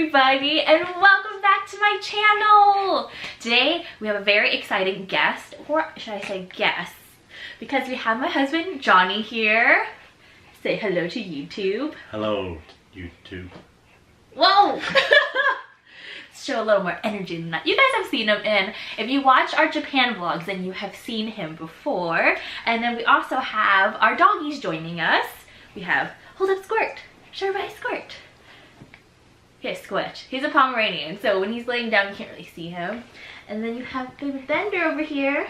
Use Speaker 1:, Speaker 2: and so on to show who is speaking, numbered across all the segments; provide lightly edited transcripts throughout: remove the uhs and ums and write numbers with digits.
Speaker 1: everybody, and welcome back to my channel. Today we have a very exciting guest, or should I say guests, because we have my husband Johnny here. Say hello to YouTube.
Speaker 2: Hello, YouTube.
Speaker 1: Whoa! Show a little more energy than that. You guys have seen him in, if you watch our Japan vlogs, then you have seen him before. And then we also have our doggies joining us. We have, hold up Squirt, show everybody Squirt. Okay, Squirt. He's a Pomeranian, so when he's laying down you can't really see him. And then you have baby Bender over here.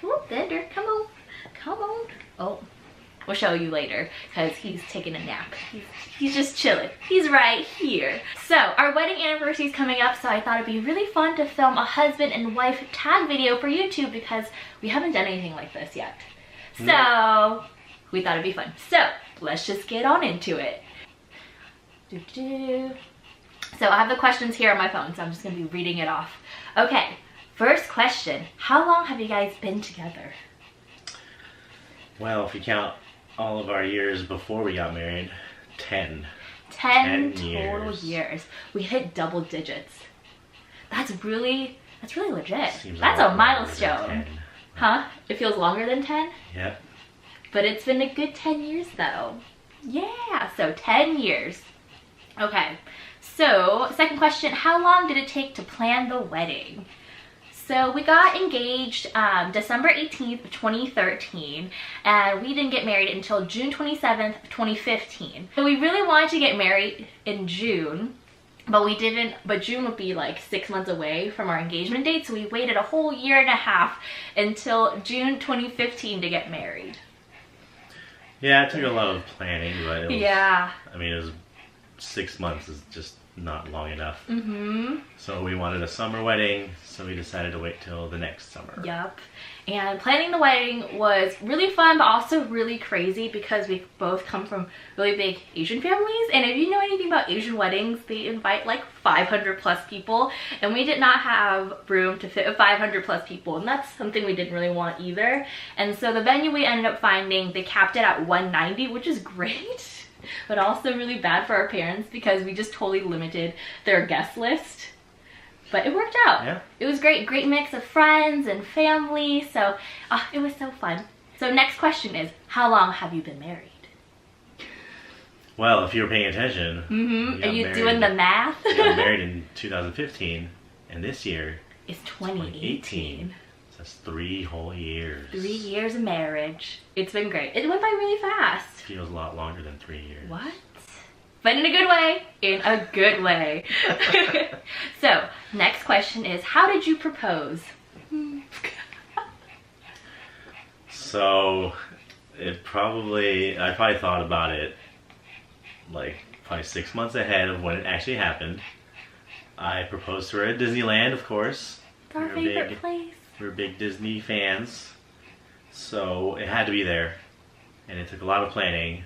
Speaker 1: Oh, Bender, come on, come on. Oh, we'll show you later because he's taking a nap. He's just chilling. He's right here. So our wedding anniversary is coming up, so I thought it'd be really fun to film a husband and wife tag video for YouTube because we haven't done anything like this yet. So we thought it'd be fun. So let's just get on into it. So I have the questions here on my phone, so I'm just gonna be reading it off. Okay, first question. How long have you guys been together?
Speaker 2: Well, if you count all of our years before we got married, 10.
Speaker 1: 10 total years. We hit double digits. That's really legit.
Speaker 2: Seems
Speaker 1: That's a milestone.
Speaker 2: 10.
Speaker 1: Huh? It feels longer than 10?
Speaker 2: Yep.
Speaker 1: But it's been a good 10 years though. Yeah, so 10 years. Okay, so second question, how long did it take to plan the wedding? So we got engaged December 18th, 2013, and we didn't get married until June 27th, 2015. So we really wanted to get married in June, but we didn't, but June would be like 6 months away from our engagement date, so we waited a whole year and a half until June 2015 to get married.
Speaker 2: Yeah, it took a lot of planning, but it was,
Speaker 1: yeah.
Speaker 2: I mean, it was 6 months is just not long enough.
Speaker 1: Mm-hmm.
Speaker 2: So we wanted a summer wedding, so we decided to wait till the next summer.
Speaker 1: Yep. And planning the wedding was really fun, but also really crazy because we both come from really big Asian families. And if you know anything about Asian weddings, they invite like 500 plus people. And we did not have room to fit 500 plus people. And that's something we didn't really want either. And so the venue we ended up finding, they capped it at 190, which is great. But also really bad for our parents because we just totally limited their guest list. But it worked out.
Speaker 2: Yeah.
Speaker 1: It was great. Great mix of friends and family. So it was so fun. So next question is, how long have you been married?
Speaker 2: Well, if you were paying attention.
Speaker 1: Mm-hmm. Are you doing the math?
Speaker 2: We got married in 2015, and this year
Speaker 1: is 2018.
Speaker 2: So that's 3 whole years.
Speaker 1: 3 years of marriage. It's been great. It went by really fast.
Speaker 2: Feels a lot longer than 3 years.
Speaker 1: What? But in a good way. In a good way. So, next question is, how did you propose?
Speaker 2: So, I probably thought about it like probably 6 months ahead of when it actually happened. I proposed to her at Disneyland, of course.
Speaker 1: It's our favorite place.
Speaker 2: We're big Disney fans, so it had to be there, and it took a lot of planning.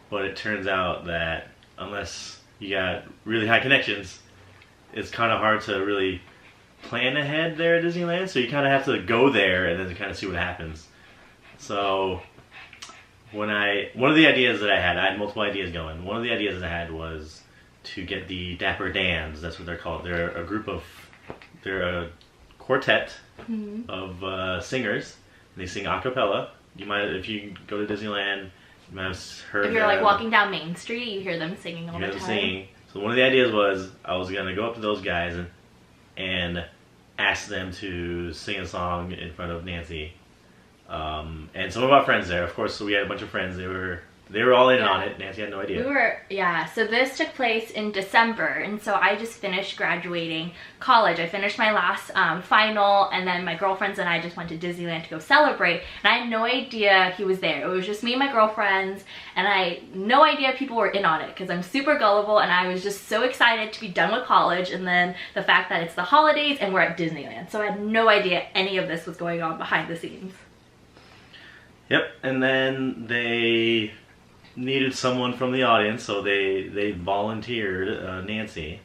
Speaker 2: But it turns out that unless you got really high connections, it's kind of hard to really plan ahead there at Disneyland. So you kind of have to go there and then kind of see what happens. So one of the ideas that I had multiple ideas going. One of the ideas that I had was to get the Dapper Dans. That's what they're called. They're a quartet of singers. They sing a cappella. You might, if you go to Disneyland, you might have heard.
Speaker 1: If you're like walking down Main Street, you hear them singing all the time.
Speaker 2: Singing. So one of the ideas was I was gonna go up to those guys and ask them to sing a song in front of Nancy, and some of our friends there. Of course, so we had a bunch of friends. They were all in on it. Nancy had no idea.
Speaker 1: So this took place in December, and so I just finished graduating college. I finished my last final, and then my girlfriends and I just went to Disneyland to go celebrate, and I had no idea he was there. It was just me and my girlfriends, and I had no idea people were in on it, because I'm super gullible, and I was just so excited to be done with college, and then the fact that it's the holidays, and we're at Disneyland. So I had no idea any of this was going on behind the scenes.
Speaker 2: Yep, and then they needed someone from the audience, so they volunteered Nancy,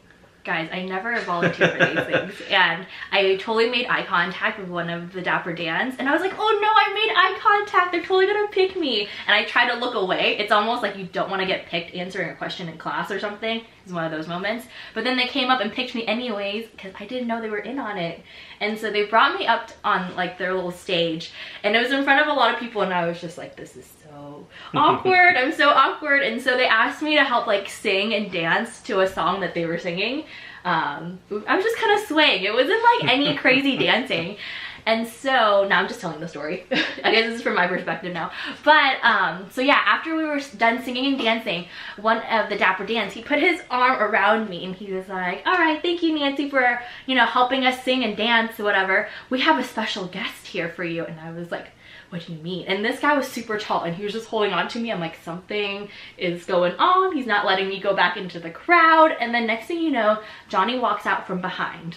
Speaker 1: Guys, I never volunteer for these things, and I totally made eye contact with one of the Dapper Dans, and I was like, oh no, I made eye contact, they're totally gonna pick me. And I tried to look away. It's almost like you don't want to get picked answering a question in class or something. It's one of those moments. But then they came up and picked me anyways, because I didn't know they were in on it. And so they brought me up on like their little stage, and it was in front of a lot of people, and I was just like, this is so awkward. I'm so awkward. And so they asked me to help like sing and dance to a song that they were singing. I was just kind of swaying. It wasn't like any crazy dancing. And so now I'm just telling the story. I guess this is from my perspective now. But so yeah, after we were done singing and dancing, one of the Dapper Dans, he put his arm around me and he was like, all right, thank you, Nancy, for, you know, helping us sing and dance, whatever. We have a special guest here for you. And I was like, what do you mean? And this guy was super tall and he was just holding on to me. I'm like, something is going on. He's not letting me go back into the crowd. And then next thing you know, Johnny walks out from behind.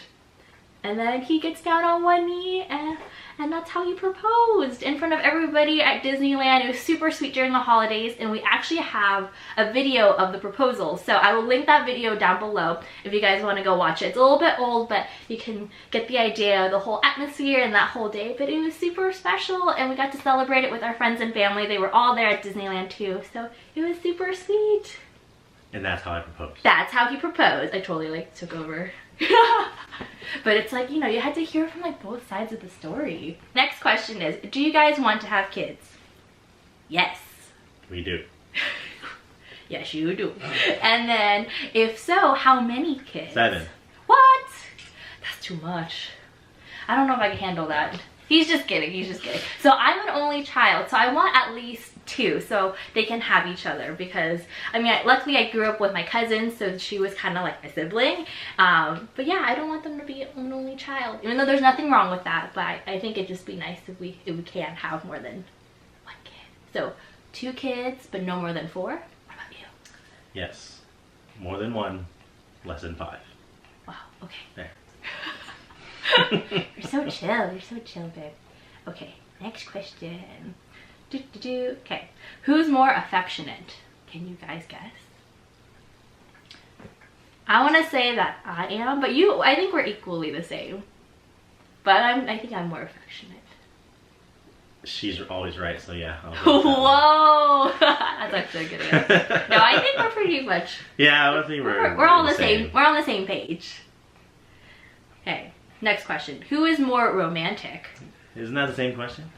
Speaker 1: And then he gets down on one knee, and that's how he proposed in front of everybody at Disneyland. It was super sweet during the holidays, and we actually have a video of the proposal. So I will link that video down below if you guys want to go watch it. It's a little bit old, but you can get the idea of the whole atmosphere and that whole day. But it was super special, and we got to celebrate it with our friends and family. They were all there at Disneyland too, so it was super sweet.
Speaker 2: And that's how I proposed.
Speaker 1: That's how he proposed. I totally like took over. But it's like, you know, you had to hear from like both sides of the story. Next question is, do you guys want to have kids? Yes.
Speaker 2: We do.
Speaker 1: Yes, you do. And then, if so, how many kids?
Speaker 2: 7.
Speaker 1: What? That's too much. I don't know if I can handle that. He's just kidding, he's just kidding. So I'm an only child, so I want at least 2 so they can have each other, because I mean, luckily I grew up with my cousin, so she was kind of like my sibling. But yeah, I don't want them to be an only child, even though there's nothing wrong with that. But I think it'd just be nice if we can have more than 1 kid. So 2 kids, but no more than 4. What about you?
Speaker 2: Yes, more than 1, less than 5.
Speaker 1: Wow. Okay.
Speaker 2: There.
Speaker 1: You're so chill. You're so chill, babe. Okay, next question. Okay, who's more affectionate? Can you guys guess? I want to say that I am, but I think we're equally the same. But I think I'm more affectionate.
Speaker 2: She's always right, so yeah.
Speaker 1: Whoa, that's actually a good answer. No, I think we're pretty much.
Speaker 2: Yeah, I think we're
Speaker 1: all the same. We're on the same page. Okay. Next question. Who is more romantic?
Speaker 2: Isn't that the same question?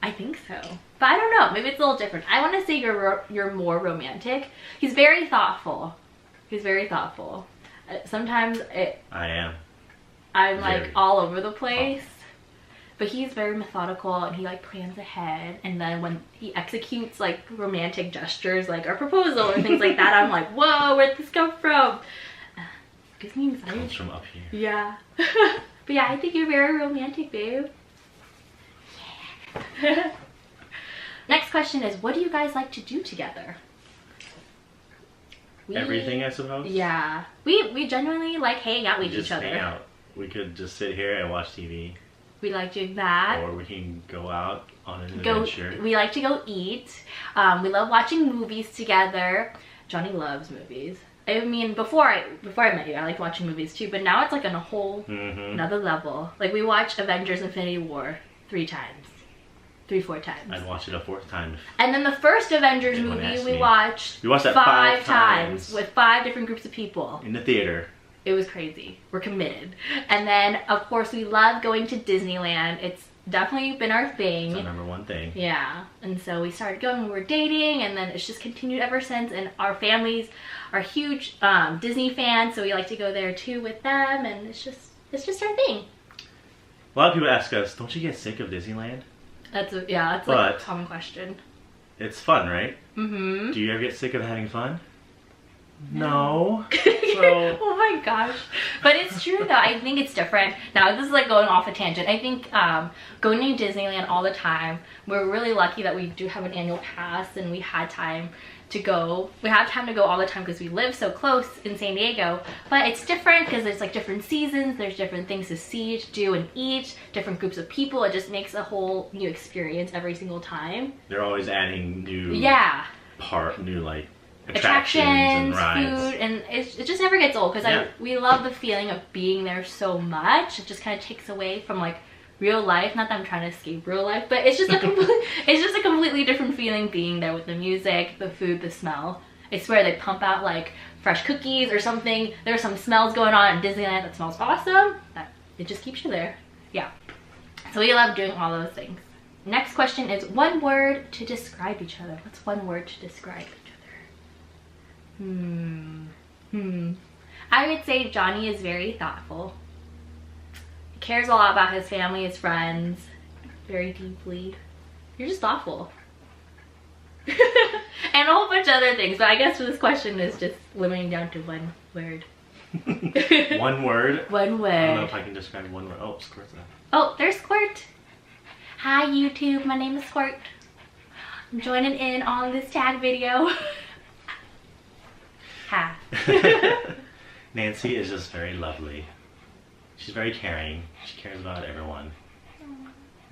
Speaker 1: I think so. But I don't know. Maybe it's a little different. I want to say you're more romantic. He's very thoughtful. He's very thoughtful. Sometimes
Speaker 2: I am.
Speaker 1: I'm like all over the place. But he's very methodical, and he like plans ahead. And then when he executes like romantic gestures like our proposal or things like that, I'm like, whoa, where'd this come from? Gives me anxiety.
Speaker 2: Comes from up here.
Speaker 1: Yeah. But yeah, I think you're very romantic, babe. Yeah. Next question is, what do you guys like to do together?
Speaker 2: Everything, I suppose.
Speaker 1: Yeah. We genuinely like hanging out with each other.
Speaker 2: Hang out. We could just sit here and watch TV.
Speaker 1: We like doing that.
Speaker 2: Or we can go out on an adventure.
Speaker 1: We like to go eat. We love watching movies together. Johnny loves movies. I mean, before I met you, I liked watching movies too, but now it's like on a whole another level. Like, we watched Avengers Infinity War 4 times.
Speaker 2: I'd watch it a 4th time.
Speaker 1: And then the first Avengers movie we watched
Speaker 2: that 5 times
Speaker 1: with 5 different groups of people.
Speaker 2: In the theater.
Speaker 1: It was crazy. We're committed. And then, of course, we love going to Disneyland. It's definitely been our thing.
Speaker 2: It's our #1 thing.
Speaker 1: Yeah. And so we started going when we were dating, and then it's just continued ever since. And our families are huge Disney fans, so we like to go there too with them, and it's just our thing.
Speaker 2: A lot of people ask us, don't you get sick of Disneyland?
Speaker 1: That's like a common question.
Speaker 2: It's fun, right?
Speaker 1: Mm-hmm.
Speaker 2: Do you ever get sick of having fun? No.
Speaker 1: So. Oh my gosh. But it's true though. I think it's different. Now this is like going off a tangent. I think going to Disneyland all the time, we're really lucky that we do have an annual pass, and we had time to go. We have time to go all the time because we live so close in San Diego. But it's different because there's like different seasons, there's different things to see, to do, and eat, different groups of people. It just makes a whole new experience every single time.
Speaker 2: They're always adding new
Speaker 1: new like
Speaker 2: attractions and rides.
Speaker 1: food, and it just never gets old because we love the feeling of being there so much. It just kind of takes away from like real life. Not that I'm trying to escape real life, but it's just a completely different feeling being there with the music, the food, the smell. I swear they pump out like fresh cookies or something. There's some smells going on at Disneyland that smells awesome. It just keeps you there. Yeah. So we love doing all those things. Next question is one word to describe each other. What's one word to describe each other? I would say Johnny is very thoughtful. He cares a lot about his family, his friends, very deeply. You're just thoughtful. And a whole bunch of other things, but I guess this question is just limiting down to one word.
Speaker 2: One word?
Speaker 1: One word.
Speaker 2: I don't know if I can describe one word. Oh, Squirt's there.
Speaker 1: Oh, there's Squirt. Hi YouTube, my name is Squirt. I'm joining in on this tag video. Hi.
Speaker 2: Nancy is just very lovely. She's very caring. She cares about everyone.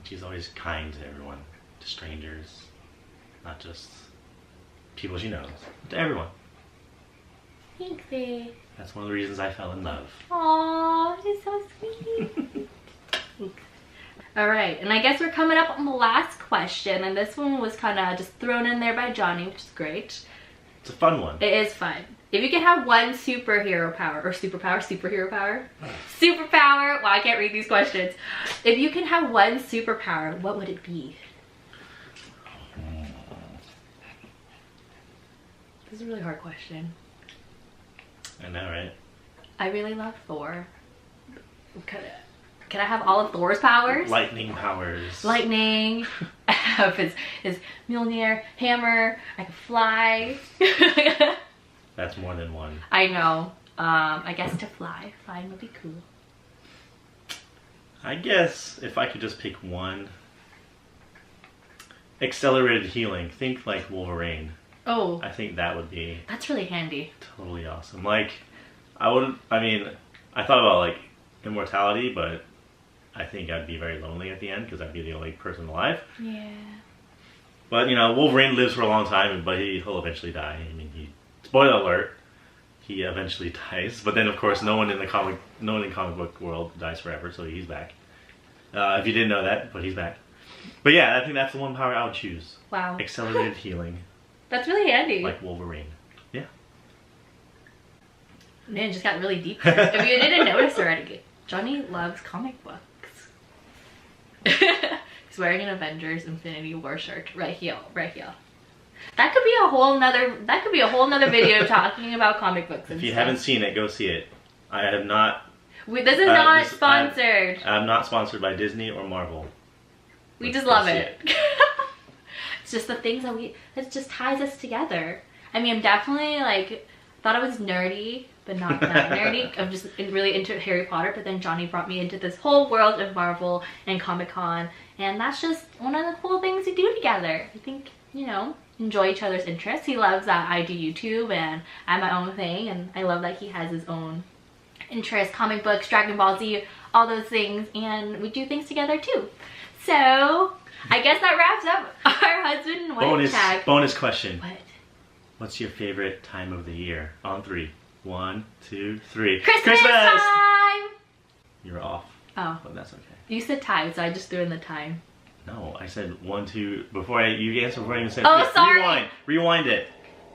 Speaker 2: She's always kind to everyone, to strangers, not just people she knows, but to everyone.
Speaker 1: Thanks, babe.
Speaker 2: That's one of the reasons I fell in love.
Speaker 1: Aww, she's so sweet. Alright, and I guess we're coming up on the last question, and this one was kind of just thrown in there by Johnny, which is great.
Speaker 2: It's a fun one.
Speaker 1: It is fun. If you could have one superhero power, or superhero power? Superpower! Well, I can't read these questions. If you can have one superpower, what would it be? This is a really hard question.
Speaker 2: I know, right?
Speaker 1: I really love Thor. Can I have all of Thor's powers?
Speaker 2: Lightning powers.
Speaker 1: Lightning. I have his Mjolnir hammer. I can fly.
Speaker 2: That's more than one.
Speaker 1: I know. I guess to fly. Flying would be cool.
Speaker 2: I guess if I could just pick one. Accelerated healing. Think like Wolverine.
Speaker 1: Oh.
Speaker 2: I think that would be...
Speaker 1: That's really handy.
Speaker 2: Totally awesome. Like, I thought about like immortality, but I think I'd be very lonely at the end because I'd be the only person alive.
Speaker 1: Yeah.
Speaker 2: But, you know, Wolverine lives for a long time, but he'll eventually die. I mean, spoiler alert, he eventually dies. But then, of course, no one in comic book world dies forever, so he's back. If you didn't know that, but he's back. But yeah, I think that's the one power I would choose.
Speaker 1: Wow.
Speaker 2: Accelerated healing.
Speaker 1: That's really handy.
Speaker 2: Like Wolverine. Yeah.
Speaker 1: Man, it just got really deep there. If you didn't notice already, Johnny loves comic books. He's wearing an Avengers Infinity War shirt right here, right here. That could be a whole nother video talking about comic books.
Speaker 2: If you haven't seen it, go see it. I have not.
Speaker 1: This is not sponsored.
Speaker 2: I'm not sponsored by Disney or Marvel.
Speaker 1: We just love it. It's just the things that just ties us together. I mean, I'm definitely like, thought I was nerdy, but not that nerdy. I'm just really into Harry Potter, but then Johnny brought me into this whole world of Marvel and Comic-Con, and that's just one of the cool things we do together. I think, you know, enjoy each other's interests. He loves that I do YouTube and I have my own thing, and I love that he has his own interests, comic books, Dragon Ball Z, all those things, and we do things together too. So I guess that wraps up our husband and wife tag.
Speaker 2: Bonus question.
Speaker 1: What?
Speaker 2: What's your favorite time of the year? On 3. 1, 2, 3.
Speaker 1: Christmas time!
Speaker 2: You're off.
Speaker 1: Oh.
Speaker 2: But that's okay.
Speaker 1: You said time, so I just threw in the time.
Speaker 2: No, I said 1, 2 you answered before I even said
Speaker 1: 3. Oh,
Speaker 2: three.
Speaker 1: sorry.
Speaker 2: Rewind it.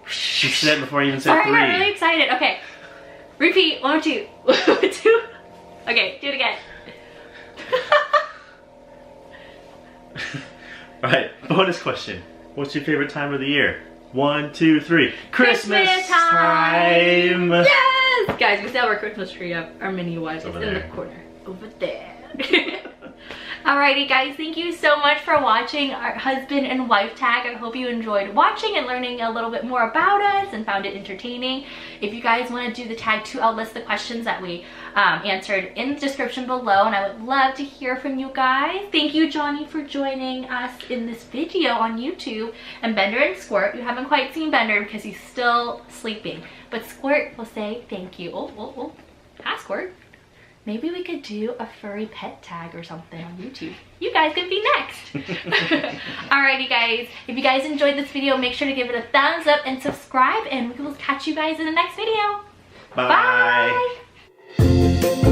Speaker 2: She said before I even said
Speaker 1: sorry,
Speaker 2: 3.
Speaker 1: I got really excited. Okay. Repeat. 1, 2. 1, 2. Okay, do it again.
Speaker 2: Alright, bonus question. What's your favorite time of the year? 1, 2, 3. Christmas time!
Speaker 1: Yes! Guys, we still have our Christmas tree up, our mini one. It's in the corner. Over there. Alrighty guys, thank you so much for watching our husband and wife tag. I hope you enjoyed watching and learning a little bit more about us and found it entertaining. If you guys want to do the tag too, I'll list the questions that we answered in the description below, and I would love to hear from you guys. Thank you, Johnny, for joining us in this video on YouTube. And Bender and Squirt, you haven't quite seen Bender because he's still sleeping, but Squirt will say thank you. Oh, hi Squirt. Maybe we could do a furry pet tag or something on YouTube. You guys could be next. Alrighty guys, if you guys enjoyed this video, make sure to give it a thumbs up and subscribe, and we will catch you guys in the next video.
Speaker 2: Bye.
Speaker 1: Bye.